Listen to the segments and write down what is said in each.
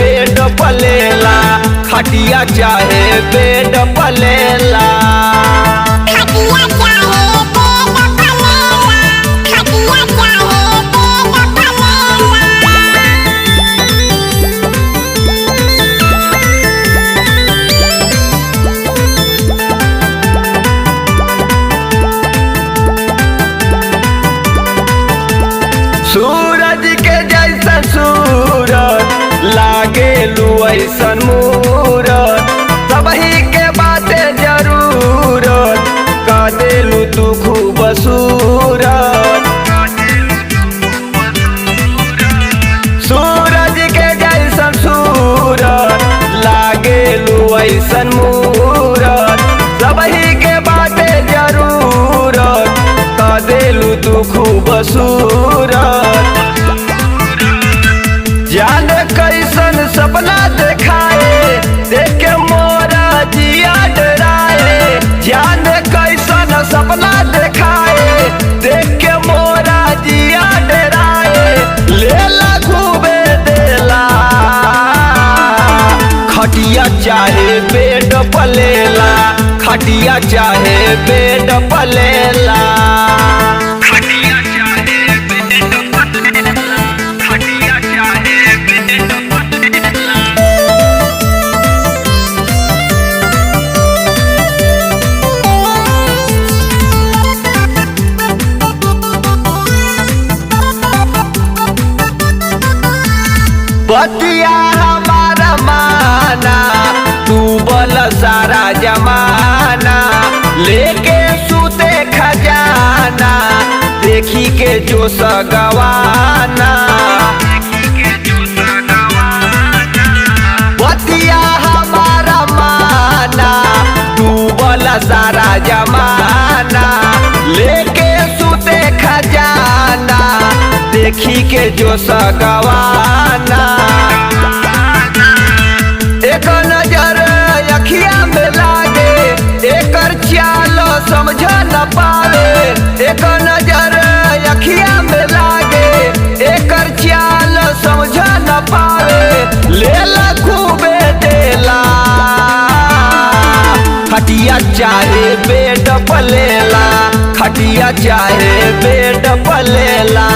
Bed पलेला, खटिया चाहे bed पलेला। सूरज के जैसन सूरत लागे लू ऐसन मूरत, सबही के बाते जरूरत का देलू तू खूबसूरत। सूरज के जैसन सूरत लागे लू ऐसन मूरत, सबही के बाते जरूरत का देलू तू खूबसूरत। जाने कैसन सपना देखाए देख के मोरा जिया डराए, जाने कैसन सपना देखाए देख के मोरा जिया डराए। लेला घूमे देला, खटिया चाहे बेड पलेला, खटिया चाहे बेड पलेला। बतिया हमारा माना तू बोल सारा जमाना, लेके सूते खजाना देखी के जो सगवाना। बतिया हमारा माना तू बोल सारा जमाना, लेके सूते खजाना देखी के जो सगवाना। एक नजर अखिया में लागे एकर चाल समझ न पावे, एक नजर अखिया में लागे एकर चाल समझ न पावे। लेला खूबे देला, खटिया चाहे बेड पलेला, खटिया चाहे बेड पलेला।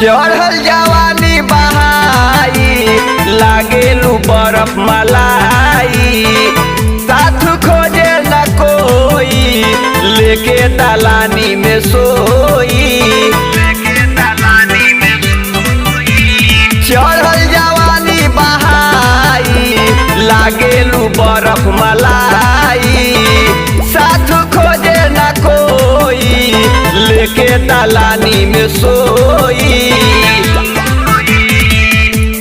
चढ़ल जवानी बहाई लागेलू बर्फ मलाई, साथ खोजे न कोई लेके दलानी में सोई। चढ़ल जवानी बहाई लागेलू बर्फ मलाई, साथ खोजे न कोई लेके दलानी में सोई।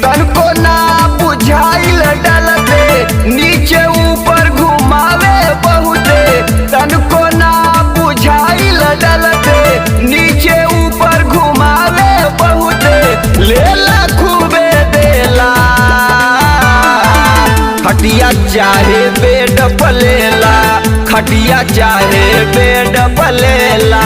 तनको ना बुझाइल डलते नीचे ऊपर घुमावे बहुते, तनको ना बुझाइल डलते नीचे ऊपर घुमावे बहुते। लेला खूबे देला, खटिया चाहे बेड पलेला, खटिया चाहे बेड पलेला।